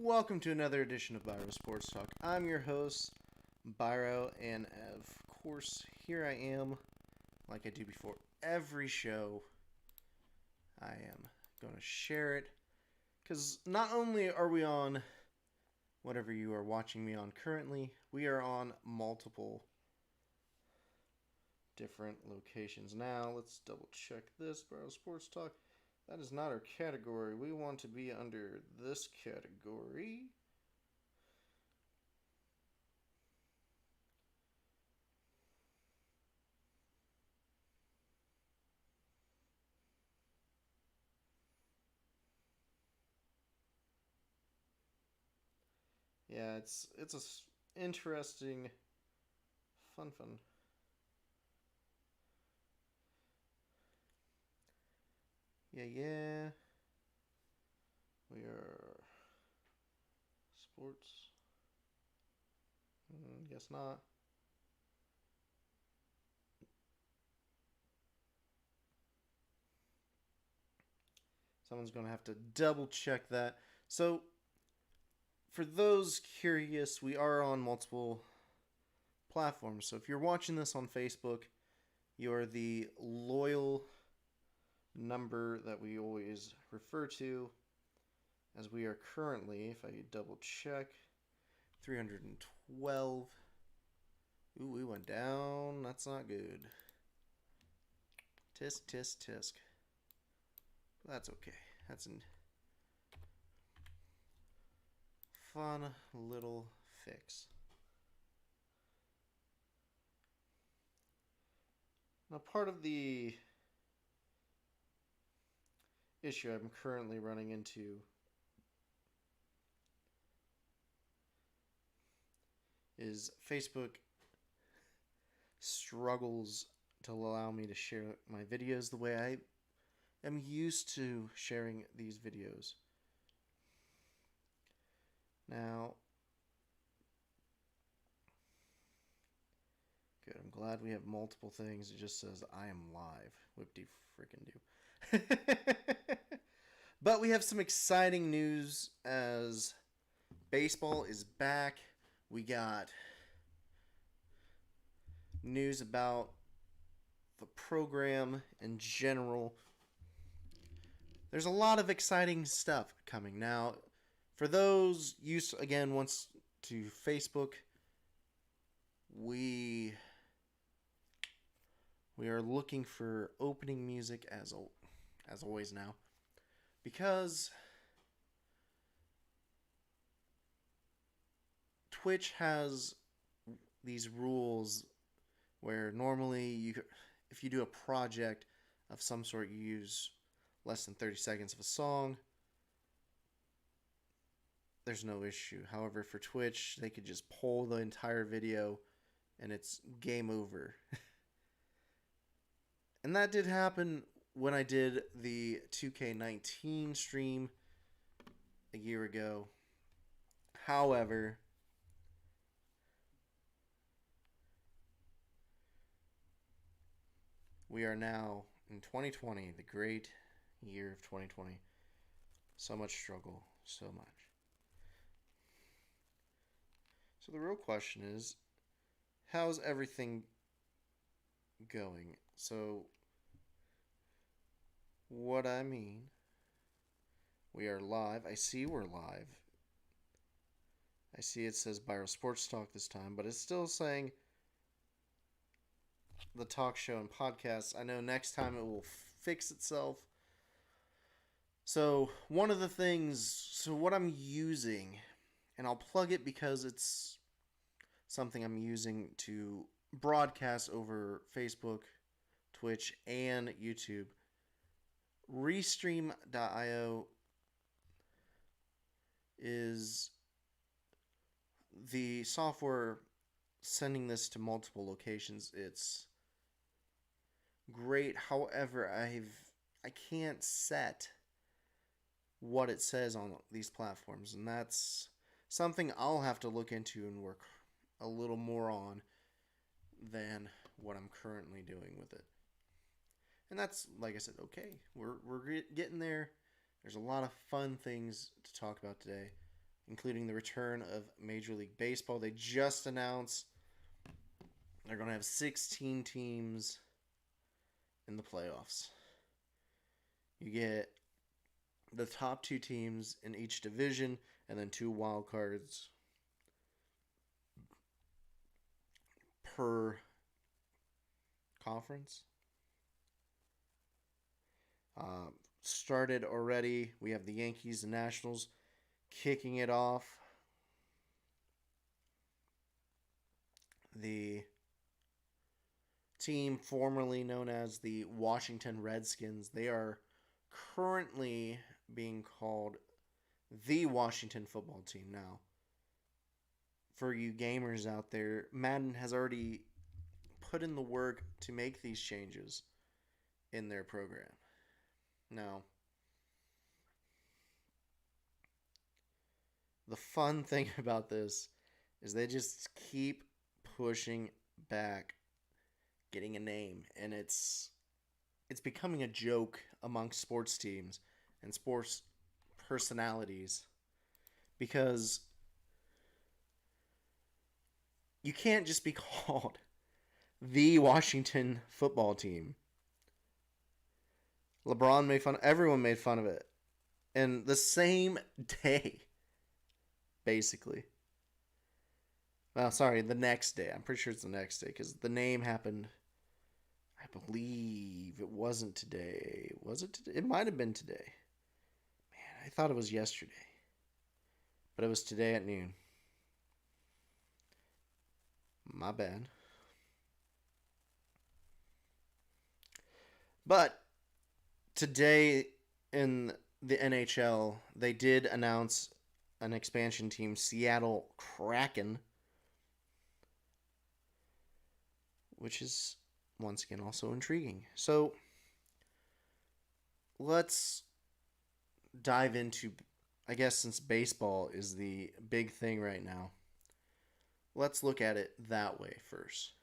Welcome to another edition of Biro Sports Talk. I'm your host, Biro, and of course, here I am, like I do before every show. I am going to share it, because not only are we on whatever you are watching me on currently, we are on multiple different locations. Now, let's double check this, Biro Sports Talk. That is not our category. We want to be under this category. Yeah, it's a interesting, fun. Yeah. We are sports. Guess not. Someone's going to have to double check that. So, for those curious, we are on multiple platforms. So, if you're watching this on Facebook, you're the loyal number that we always refer to, as we are currently, if I double check, 312. Ooh, we went down. That's not good. Tisk. That's okay. That's a fun little fix. Now, part of the issue I'm currently running into is Facebook struggles to allow me to share my videos the way I am used to sharing these videos. Now, good, I'm glad we have multiple things. It just says I am live. Whip-de-frickin-do. But we have some exciting news as baseball is back. We got news about the program in general. There's a lot of exciting stuff coming. Now, for those used, again, once to Facebook, we are looking for opening music as always now, because Twitch has these rules where normally if you do a project of some sort, you use less than 30 seconds of a song, there's no issue. However, for Twitch, they could just pull the entire video and it's game over. And that did happen when I did the 2K19 stream a year ago. However, we are now in 2020, the great year of 2020. So much struggle, so much. So the real question is, how's everything going? So, what I mean, we are live. I see we're live. I see it says Biro Sports Talk this time, but it's still saying the talk show and podcast. I know next time it will fix itself. So, one of the things, what I'm using, and I'll plug it because it's something I'm using to broadcast over Facebook, Twitch, and YouTube. Restream.io is the software sending this to multiple locations. It's great. However, I can't set what it says on these platforms, and that's something I'll have to look into and work a little more on than what I'm currently doing with it. And that's, like I said, okay. We're getting there. There's a lot of fun things to talk about today. including the return of Major League Baseball. They just announced they're going to have 16 teams in the playoffs. You get the top 2 teams in each division and then 2 wild cards per conference. Started already. We have the Yankees and Nationals kicking it off. The team formerly known as the Washington Redskins, they are currently being called the Washington football team now. For you gamers out there, Madden has already put in the work to make these changes in their program. Now, the fun thing about this is they just keep pushing back getting a name, and it's becoming a joke amongst sports teams and sports personalities because you can't just be called the Washington football team. LeBron made fun. Everyone made fun of it, and the same day, basically. Well, sorry, the next day. I'm pretty sure it's the next day because the name happened. I believe it wasn't today. Was it today? It might have been today. Man, I thought it was yesterday, but it was today at noon. My bad. But today in the NHL, they did announce an expansion team, Seattle Kraken, which is once again also intriguing. So let's dive into, I guess since baseball is the big thing right now, let's look at it that way first.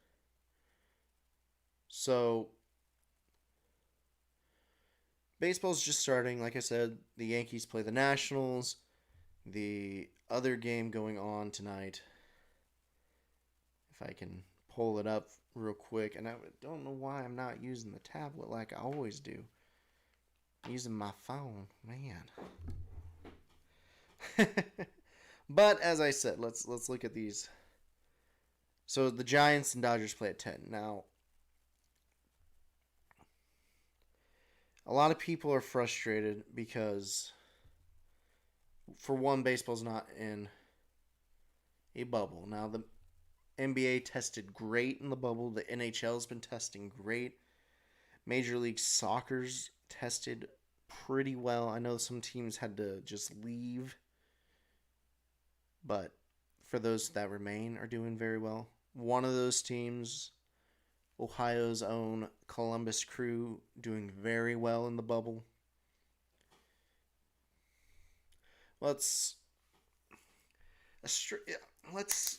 So baseball's just starting. Like I said, the Yankees play the Nationals. The other game going on tonight, if I can pull it up real quick, and I don't know why I'm not using the tablet like I always do. I'm using my phone, man. But as I said, let's look at these. So the Giants and Dodgers play at 10. Now, a lot of people are frustrated because, for one, baseball's not in a bubble. Now, the NBA tested great in the bubble. The NHL's been testing great. Major League Soccer's tested pretty well. I know some teams had to just leave, but for those that remain are doing very well. One of those teams, Ohio's own Columbus Crew, doing very well in the bubble. Let's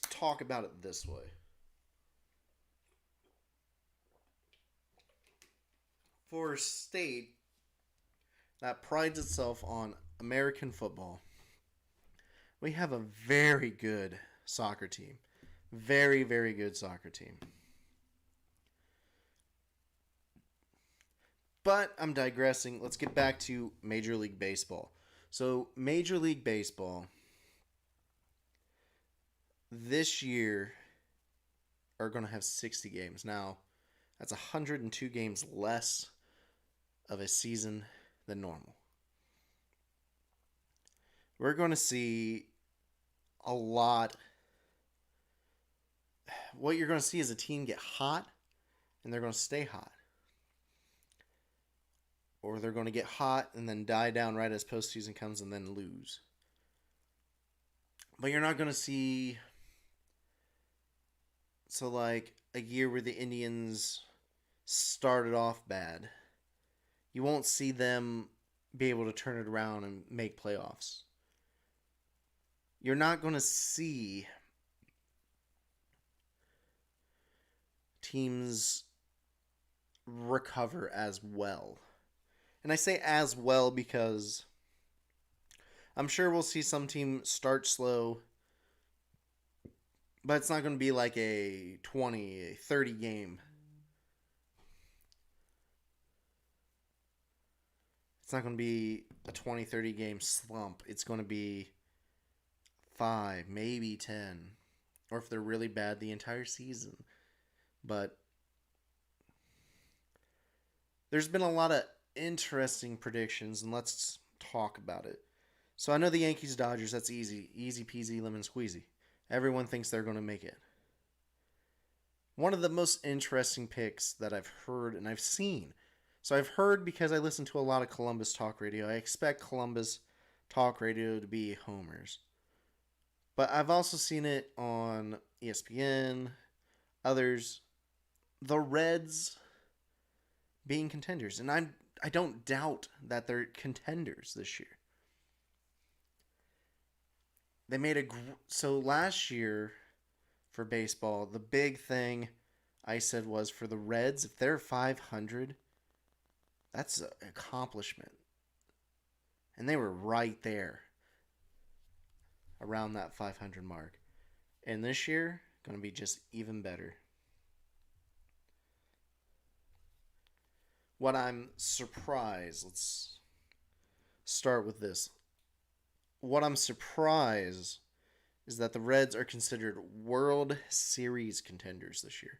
talk about it this way. For a state that prides itself on American football, we have a very good soccer team. Very, very good soccer team. But I'm digressing. Let's get back to Major League Baseball. So, Major League Baseball this year are going to have 60 games. Now, that's 102 games less of a season than normal. We're going to see a lot. What you're going to see is a team get hot, and they're going to stay hot. Or they're going to get hot and then die down right as postseason comes and then lose. But you're not going to see, so like a year where the Indians started off bad. You won't see them be able to turn it around and make playoffs. You're not going to see teams recover as well. And I say as well because I'm sure we'll see some team start slow, but it's not going to be like a 20, a 30 game. It's not going to be a 20, 30 game slump. It's going to be 5, maybe 10. Or if they're really bad, the entire season. But there's been a lot of interesting predictions, and let's talk about it. So I know the Yankees Dodgers, that's easy. Easy peasy lemon squeezy. Everyone thinks they're going to make it. One of the most interesting picks that I've heard and I've seen. So I've heard because I listen to a lot of Columbus talk radio. I expect Columbus talk radio to be homers. But I've also seen it on ESPN, others. The Reds being contenders. And I don't doubt that they're contenders this year. They made a so last year for baseball, the big thing I said was for the Reds, if they're 500, that's an accomplishment. And they were right there around that 500 mark. And this year, going to be just even better. What I'm surprised, let's start with this. What I'm surprised is that the Reds are considered World Series contenders this year.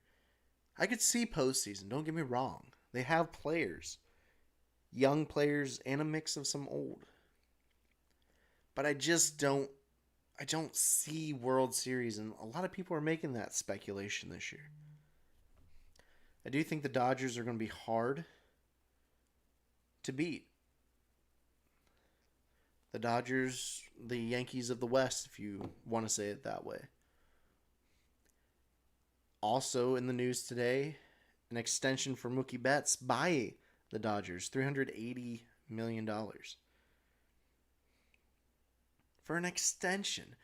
I could see postseason, don't get me wrong. They have players, young players and a mix of some old. But I don't see World Series, and a lot of people are making that speculation this year. I do think the Dodgers are going to be hard to beat. The Dodgers, the Yankees of the West, if you want to say it that way. Also in the news today, an extension for Mookie Betts by the Dodgers, $380 million. For an extension.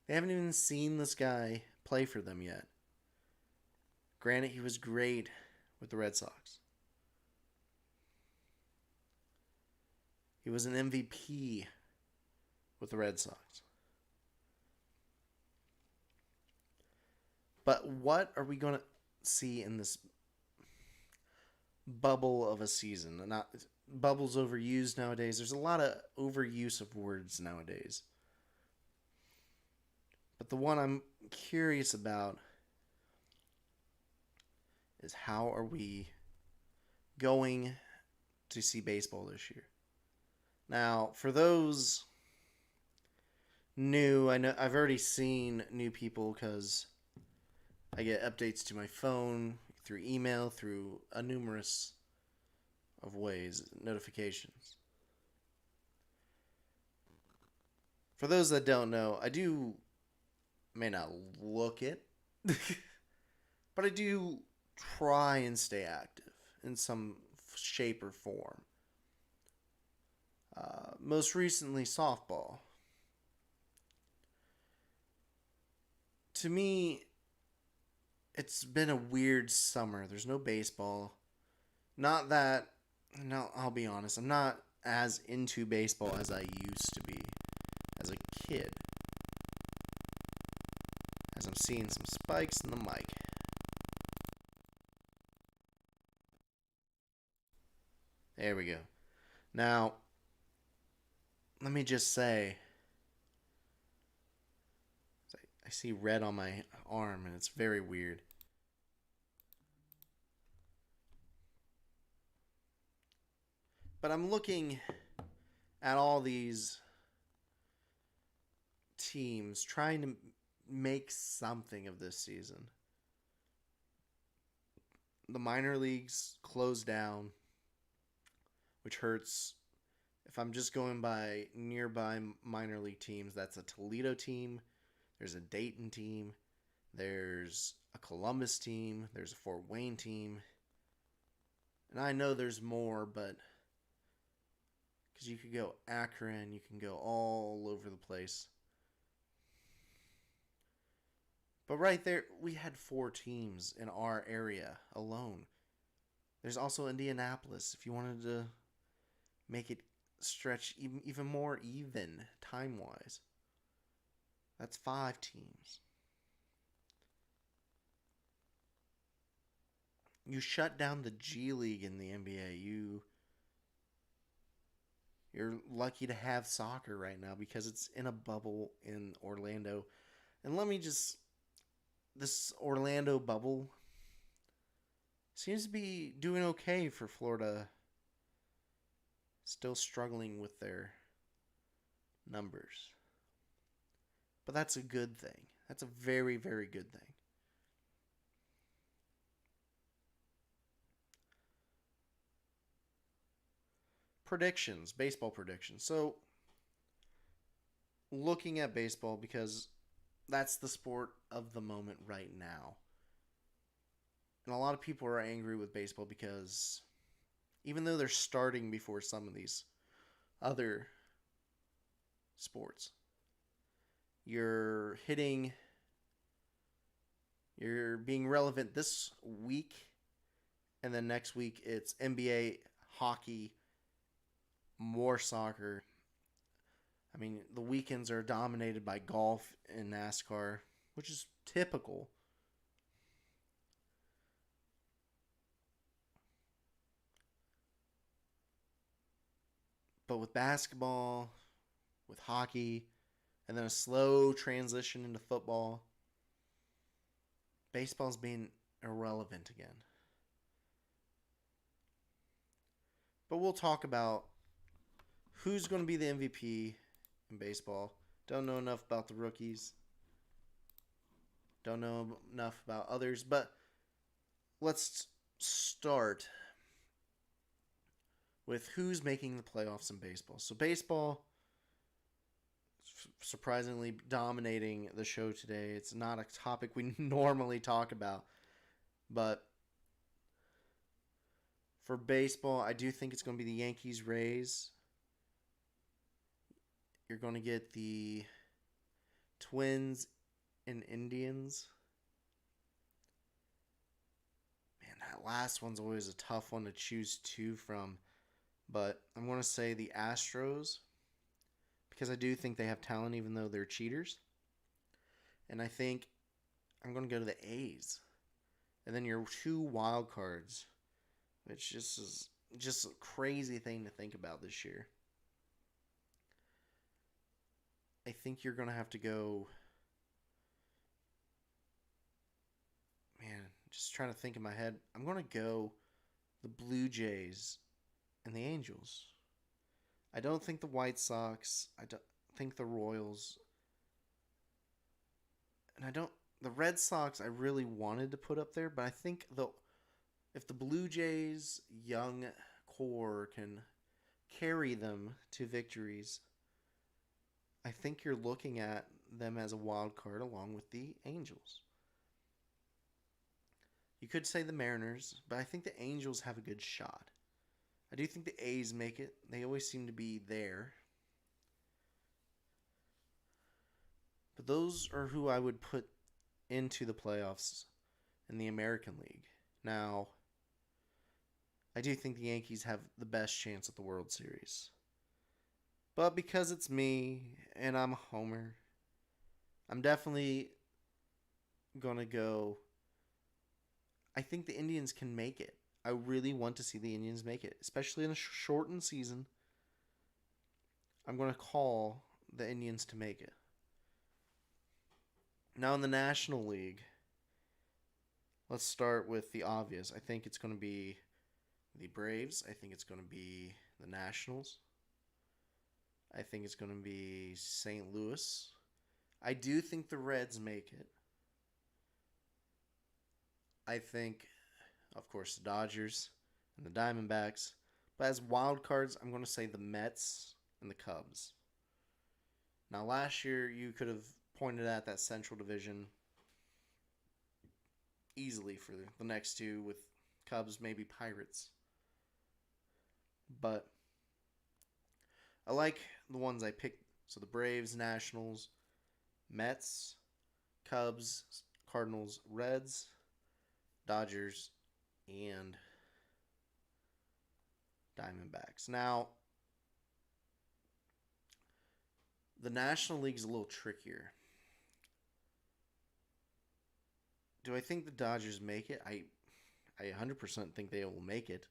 They haven't even seen this guy play for them yet. Granted, he was great with the Red Sox. He was an MVP with the Red Sox. But what are we going to see in this bubble of a season? Not bubbles overused nowadays. There's a lot of overuse of words nowadays. But the one I'm curious about is how are we going to see baseball this year? Now, for those new, I know I've already seen new people because I get updates to my phone, through email, through a numerous of ways, notifications. For those that don't know, may not look it, but I do try and stay active in some shape or form. Most recently, softball. To me, it's been a weird summer. There's no baseball. Not that, no, I'll be honest, I'm not as into baseball as I used to be as a kid. As I'm seeing some spikes in the mic. There we go. Now, let me just say, I see red on my arm and it's very weird. But I'm looking at all these teams trying to make something of this season. The minor leagues closed down, which hurts. If I'm just going by nearby minor league teams, that's a Toledo team, there's a Dayton team, there's a Columbus team, there's a Fort Wayne team. And I know there's more, but because you could go Akron, you can go all over the place. But right there, we had 4 teams in our area alone. There's also Indianapolis, if you wanted to make it stretch even more even time wise. That's 5 teams. You shut down the G League in the NBA. You're lucky to have soccer right now because it's in a bubble in Orlando. And let me just this Orlando bubble seems to be doing okay for Florida. Still struggling with their numbers. But that's a good thing. That's a very, very good thing. Predictions, baseball predictions. So, looking at baseball because that's the sport of the moment right now. And a lot of people are angry with baseball because even though they're starting before some of these other sports, you're hitting, you're being relevant this week, and then next week it's NBA, hockey, more soccer. I mean, the weekends are dominated by golf and NASCAR, which is typical. But with basketball, with hockey, and then a slow transition into football, baseball's being irrelevant again. But we'll talk about who's going to be the MVP in baseball. Don't know enough about the rookies. Don't know enough about others. But let's start with who's making the playoffs in baseball. So, baseball, surprisingly dominating the show today. It's not a topic we normally talk about. But for baseball, I do think it's going to be the Yankees Rays. You're going to get the Twins and Indians. Man, that last one's always a tough one to choose two from. But I'm going to say the Astros because I do think they have talent even though they're cheaters. And I think I'm going to go to the A's. And then your two wild cards, which is just a crazy thing to think about this year. I think you're going to have to go. Man, just trying to think in my head. I'm going to go the Blue Jays and the Angels. I don't think the White Sox. I don't think the Royals. And I don't. The Red Sox I really wanted to put up there, but I think if the Blue Jays' young core can carry them to victories, I think you're looking at them as a wild card along with the Angels. You could say the Mariners, but I think the Angels have a good shot. I do think the A's make it. They always seem to be there. But those are who I would put into the playoffs in the American League. Now, I do think the Yankees have the best chance at the World Series. But because it's me and I'm a homer, I'm definitely going to go. I think the Indians can make it. I really want to see the Indians make it, especially in a shortened season. I'm going to call the Indians to make it. Now in the National League, let's start with the obvious. I think it's going to be the Braves. I think it's going to be the Nationals. I think it's going to be St. Louis. I do think the Reds make it. I think, of course, the Dodgers and the Diamondbacks. But as wild cards, I'm going to say the Mets and the Cubs. Now, last year, you could have pointed at that Central Division easily for the next two with Cubs, maybe Pirates. But I like the ones I picked. So the Braves, Nationals, Mets, Cubs, Cardinals, Reds, Dodgers, and Diamondbacks. Now, The National League's a little trickier. Do I think the Dodgers make it? I 100% think they will make it.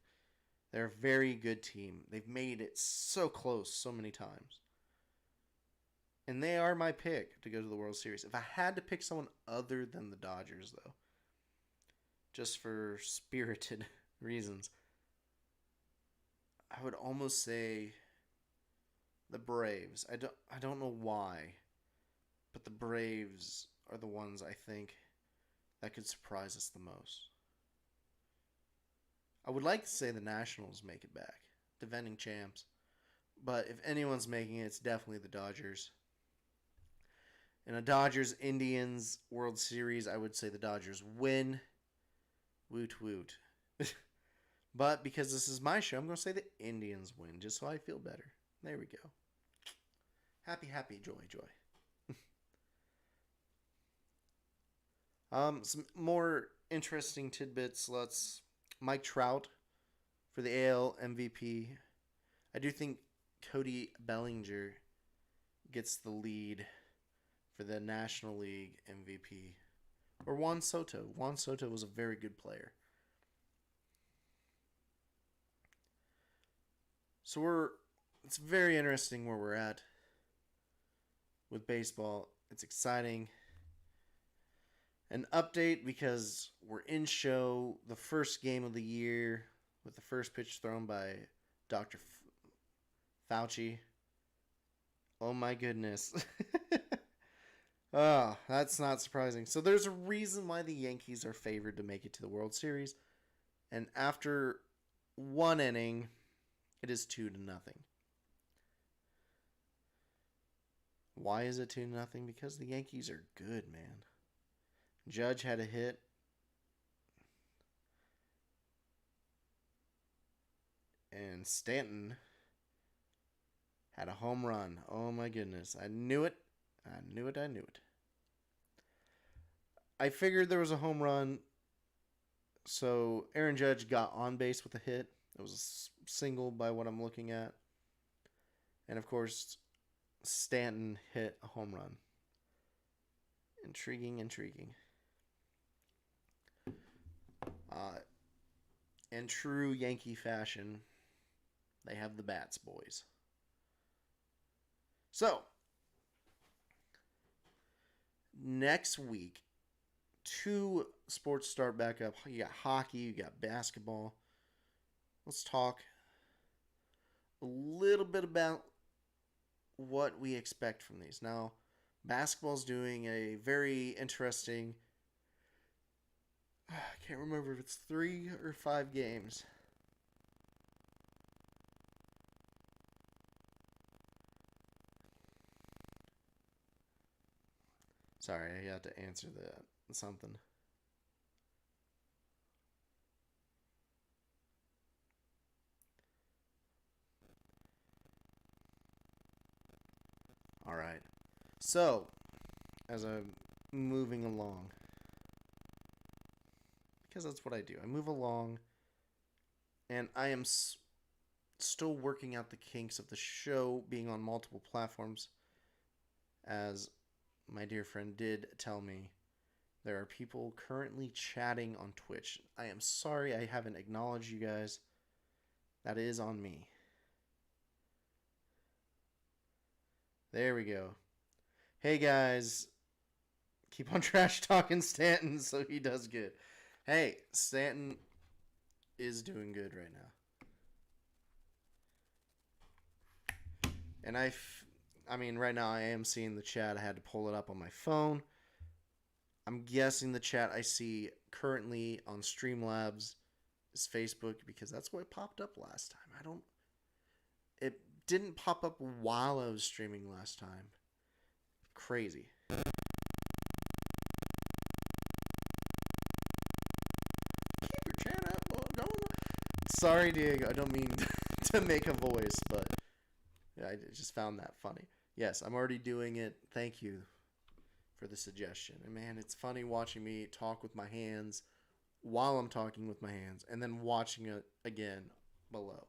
They're a very good team. They've made it so close so many times. And they are my pick to go to the World Series. If I had to pick someone other than the Dodgers, though, just for spirited reasons, I would almost say the Braves. I don't know why, but the Braves are the ones I think that could surprise us the most. I would like to say the Nationals make it back, defending champs, but if anyone's making it, it's definitely the Dodgers. In a Dodgers Indians World Series, I would say the Dodgers win. Woot woot. But because this is my show, I'm going to say the Indians win, just so I feel better. There we go. Happy, happy, joy, joy. Some more interesting tidbits. Mike Trout for the AL MVP. I do think Cody Bellinger gets the lead for the National League MVP. Or Juan Soto. Juan Soto was a very good player. So it's very interesting where we're at with baseball. It's exciting. An update because we're in show, the first game of the year with the first pitch thrown by Dr. Fauci. Oh my goodness. Oh, that's not surprising. So there's a reason why the Yankees are favored to make it to the World Series. And after one inning, it is 2-0. Why is it 2-0? Because the Yankees are good, man. Judge had a hit. And Stanton had a home run. Oh my goodness. I knew it. I knew it. I figured there was a home run. So Aaron Judge got on base with a hit. It was a single by what I'm looking at. And of course, Stanton hit a home run. Intriguing. In true Yankee fashion, they have the bats, boys. So, next week, 2 sports start back up. You got hockey, you got basketball. Let's talk a little bit about what we expect from these. Now, basketball's doing a very interesting, I can't remember if it's 3 or 5 games. Sorry, I had to answer that something. All right. So, as I'm moving along, because that's what I do. I move along, and I am still working out the kinks of the show being on multiple platforms. As my dear friend did tell me, there are people currently chatting on Twitch. I am sorry I haven't acknowledged you guys. That is on me. There we go. Hey guys, keep on trash talking Stanton so he does good. Hey, Stanton is doing good right now. And I mean, right now I am seeing the chat. I had to pull it up on my phone. I'm guessing the chat I see currently on Streamlabs is Facebook because that's what popped up last time. It didn't pop up while I was streaming last time. Crazy. Keep your chat up. Well, don't. Sorry, Diego. I don't mean to make a voice, but I just found that funny. Yes, I'm already doing it. Thank you for the suggestion. And man, it's funny watching me talk with my hands while I'm talking with my hands and then watching it again below.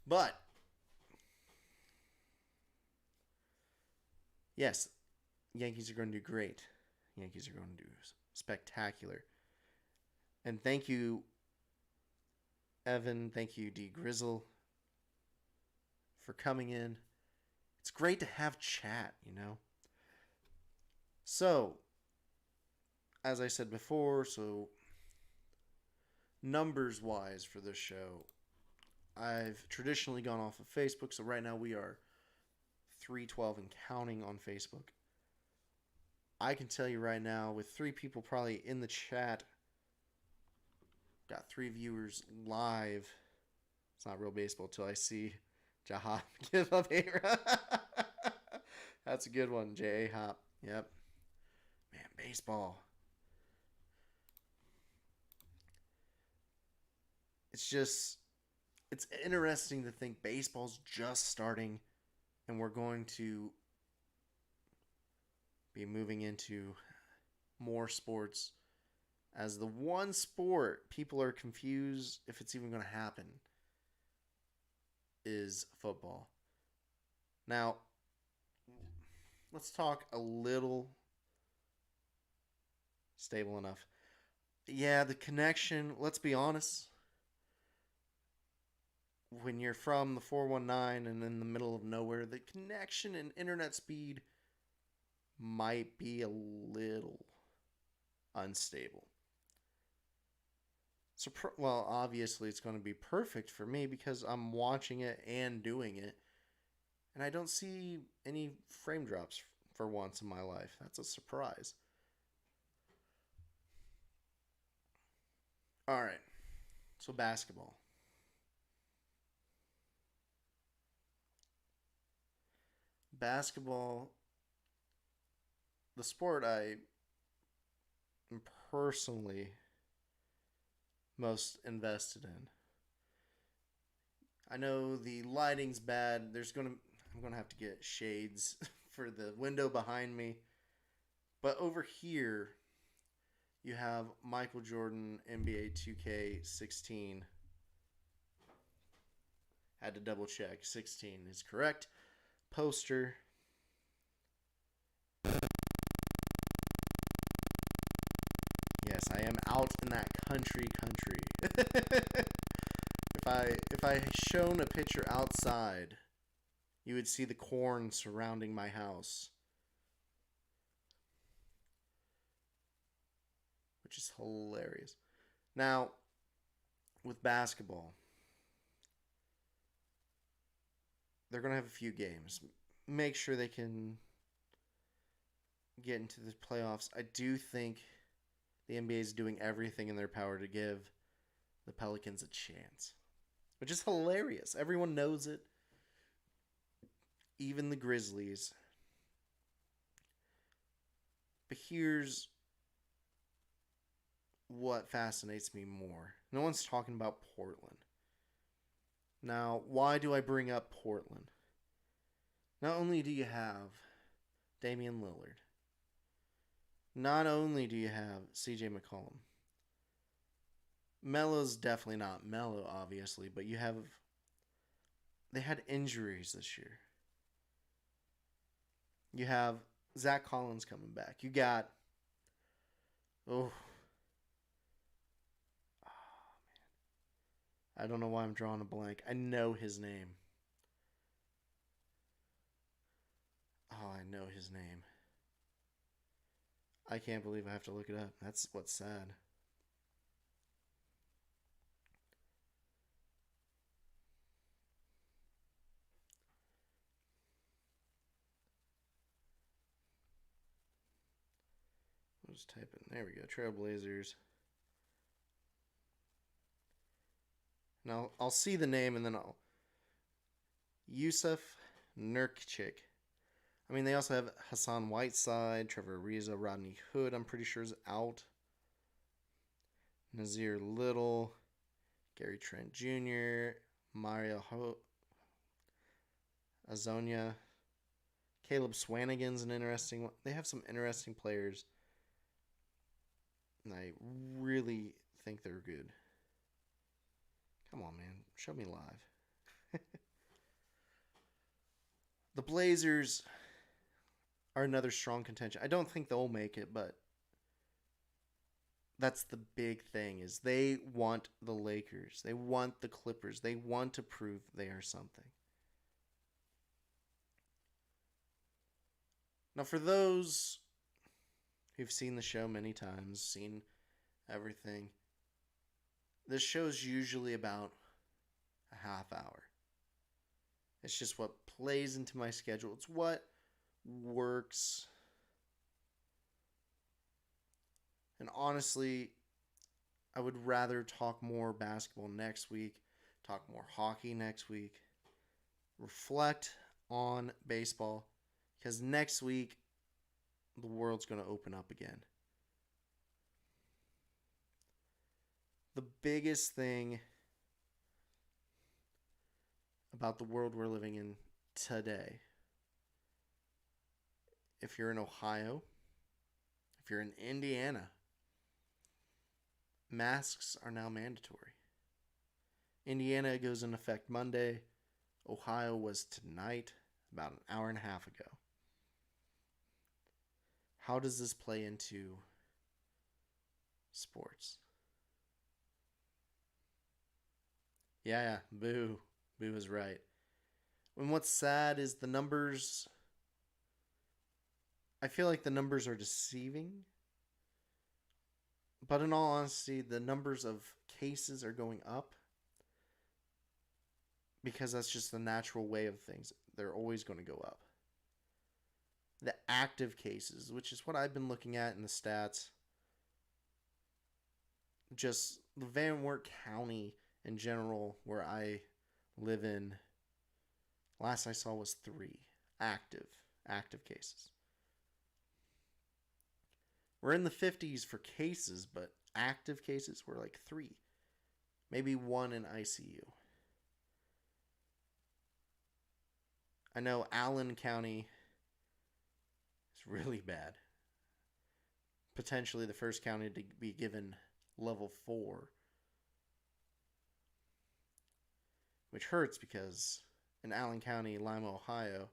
But Yes, Yankees are going to do great. Yankees are going to do spectacular. And thank you, Evan. Thank you, D Grizzle, for coming in. It's great to have chat, you know? So, as I said before, so numbers wise for this show, I've traditionally gone off of Facebook. So right now we are 312 and counting on Facebook. I can tell you right now, with 3 people probably in the chat, got 3 viewers live. It's not real baseball till I see Jahop give up A-Rod. That's a good one, J-A-Hop. Yep. Man, baseball. It's interesting to think baseball's just starting and we're going to be moving into more sports as the one sport people are confused if it's even going to happen is football. Now, let's talk a little stable enough. Yeah, the connection, let's be honest, when you're from the 419 and in the middle of nowhere, the connection and internet speed might be a little unstable. So, well, obviously it's going to be perfect for me because I'm watching it and doing it. And I don't see any frame drops for once in my life. That's a surprise. All right. So, basketball. Basketball, the sport I am personally most invested in. I know the lighting's bad. I'm gonna have to get shades for the window behind me. But over here, you have Michael Jordan NBA 2K16. Had to double check. 16 is correct. Poster. Yes, I am out in that country. if I shown a picture outside, you would see the corn surrounding my house. Which is hilarious. Now, with basketball, they're going to have a few games. Make sure they can get into the playoffs. I do think the NBA is doing everything in their power to give the Pelicans a chance, which is hilarious. Everyone knows it, even the Grizzlies. But here's what fascinates me more. No one's talking about Portland. Now, why do I bring up Portland? Not only do you have Damian Lillard, not only do you have CJ McCollum, Melo's definitely not Melo, obviously, but they had injuries this year. You have Zach Collins coming back. You got, oh man. I don't know why I'm drawing a blank. I know his name. Oh, I know his name. I can't believe I have to look it up. That's what's sad. I'll just type in. There we go. Trailblazers. Now I'll see the name and then Yusuf Nurkic. I mean, they also have Hassan Whiteside, Trevor Ariza, Rodney Hood, I'm pretty sure is out. Nazir Little, Gary Trent Jr., Mario Azonia, Caleb Swanigan's an interesting one. They have some interesting players. And I really think they're good. Come on, man. Show me live. The Blazers, are another strong contention. I don't think they'll make it, but that's the big thing is they want the Lakers. They want the Clippers. They want to prove they are something. Now, for those who've seen the show many times, seen everything, this show's usually about a half hour. It's just what plays into my schedule. It's what works. And honestly, I would rather talk more basketball next week, talk more hockey next week, reflect on baseball, because next week the world's going to open up again. The biggest thing about the world we're living in today, if you're in Ohio, if you're in Indiana, masks are now mandatory. Indiana goes in effect Monday. Ohio was tonight, about an hour and a half ago. How does this play into sports? Yeah, boo. Boo is right. And what's sad is the numbers. I feel like the numbers are deceiving. But in all honesty, the numbers of cases are going up because that's just the natural way of things. They're always going to go up. The active cases, which is what I've been looking at in the stats, just the Van Wert County in general, where I live in, last I saw was 3 active cases. We're in the 50s for cases, but active cases were like 3. Maybe 1 in ICU. I know Allen County is really bad. Potentially the first county to be given level 4. Which hurts because in Allen County, Lima, Ohio,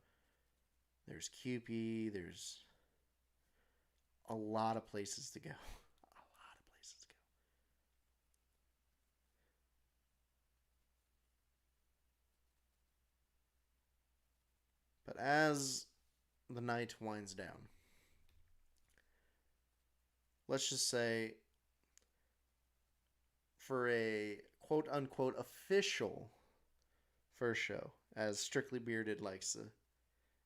there's CUPE, there's a lot of places to go. But as the night winds down, let's just say for a quote unquote official first show, as Strictly Bearded likes to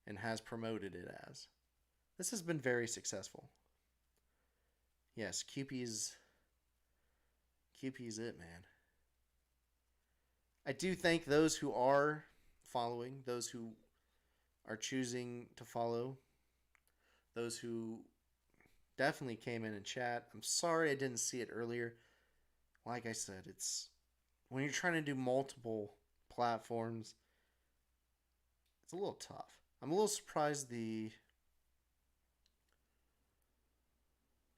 and has promoted it as, this has been very successful. Yes, CUPE's it, man. I do thank those who are following, those who are choosing to follow, those who definitely came in and chat. I'm sorry I didn't see it earlier. Like I said, it's when you're trying to do multiple platforms, it's a little tough. I'm a little surprised the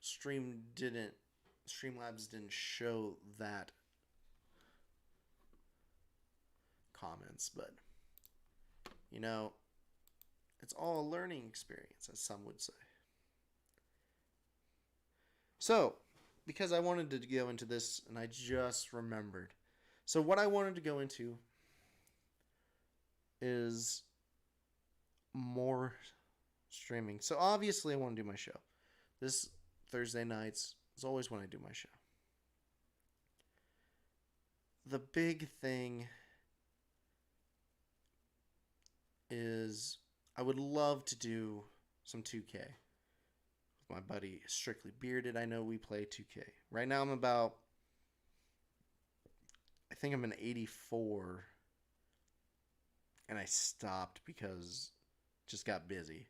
Streamlabs didn't show that comments, but you know, it's all a learning experience, as some would say. So, because I wanted to go into this and I just remembered. So what I wanted to go into is more streaming. So obviously I want to do my show. This Thursday nights is always when I do my show. The big thing is I would love to do some 2K. With my buddy Strictly Bearded, I know we play 2K. Right now I think I'm an 84. And I stopped because it just got busy.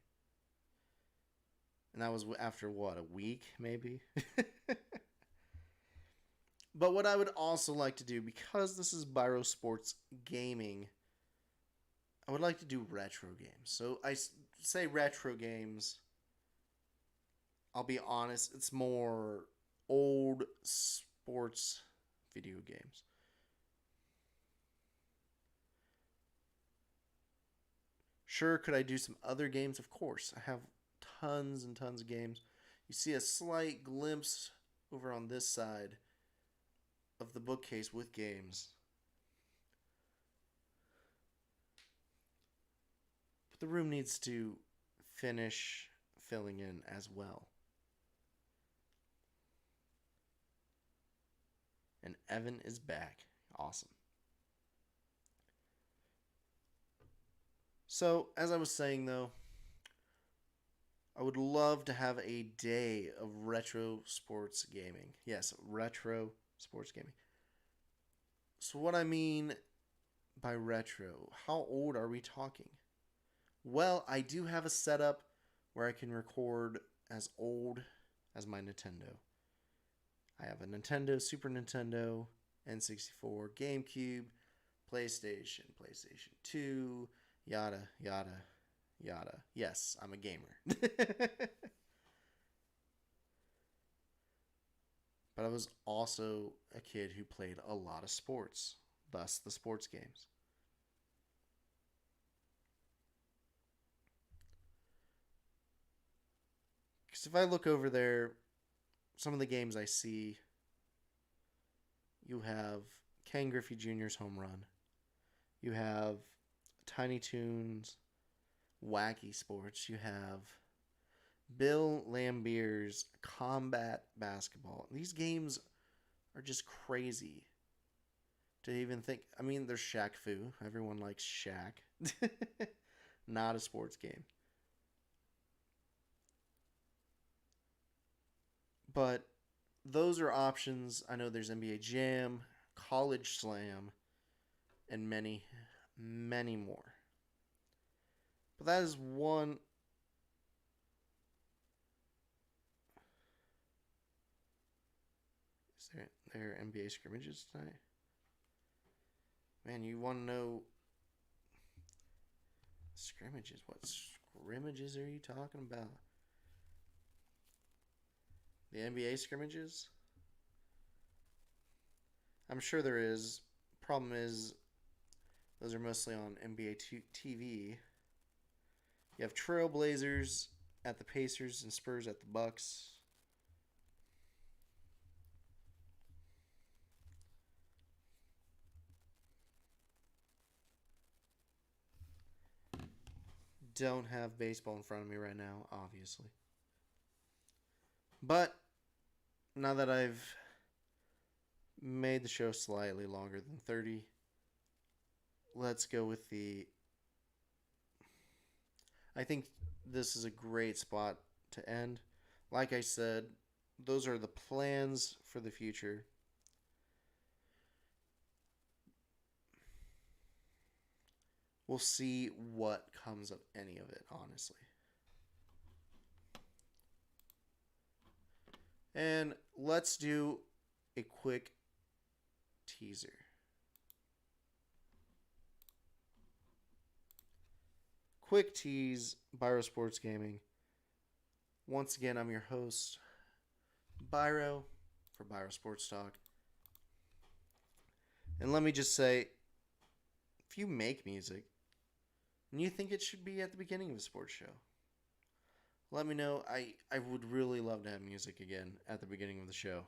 And that was after what, a week maybe? But what I would also like to do, because this is Biro Sports Gaming, I would like to do retro games. So I say retro games, I'll be honest, it's more old sports video games. Sure, could I do some other games? Of course. I have tons and tons of games. You see a slight glimpse over on this side of the bookcase with games. But the room needs to finish filling in as well. And Evan is back. Awesome. So, as I was saying though, I would love to have a day of retro sports gaming. Yes, retro sports gaming. So, what I mean by retro, how old are we talking? Well, I do have a setup where I can record as old as my Nintendo. I have a Nintendo, Super Nintendo, N64, GameCube, PlayStation, PlayStation 2, yada, yada, yada. Yes, I'm a gamer. But I was also a kid who played a lot of sports, thus the sports games. Because if I look over there, some of the games I see, you have Ken Griffey Jr.'s Home Run. You have Tiny Toons, Wacky Sports. You have Bill Lambier's Combat Basketball. These games are just crazy to even think. I mean, there's Shaq Fu. Everyone likes Shaq. Not a sports game. But those are options. I know there's NBA Jam, College Slam, and many, many more. But that is one. Is there NBA scrimmages tonight? Man, you want to know scrimmages? What scrimmages are you talking about? The NBA scrimmages? I'm sure there is. Problem is, those are mostly on NBA TV. You have Trailblazers at the Pacers and Spurs at the Bucks. Don't have baseball in front of me right now, obviously. But now that I've made the show slightly longer than 30, let's go with the... I think this is a great spot to end. Like I said, those are the plans for the future. We'll see what comes of any of it, honestly. And let's do a quick teaser. Quick tease, Biro Sports Gaming. Once again, I'm your host, Biro, for Biro Sports Talk. And let me just say, if you make music and you think it should be at the beginning of a sports show, let me know. I would really love to have music again at the beginning of the show.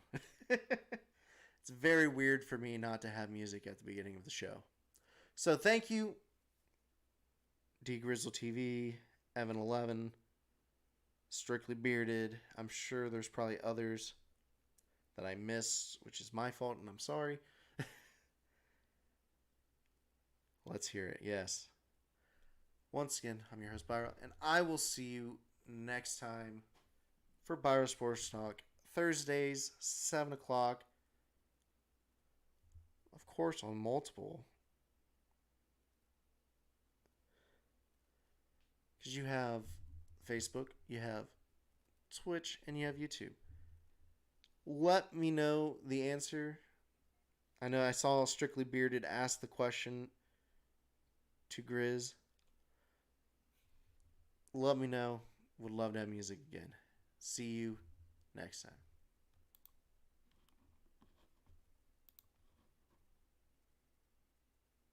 It's very weird for me not to have music at the beginning of the show. So thank you, D Grizzle TV, Evan 11, Strictly Bearded. I'm sure there's probably others that I missed, which is my fault, and I'm sorry. Let's hear it. Yes. Once again, I'm your host, Biro, and I will see you next time for Biro Sports Talk. Thursdays, 7 o'clock. Of course, on multiple. Because you have Facebook, you have Twitch, and you have YouTube. Let me know the answer. I know I saw Strictly Bearded ask the question to Grizz. Let me know. Would love to have music again. See you next time.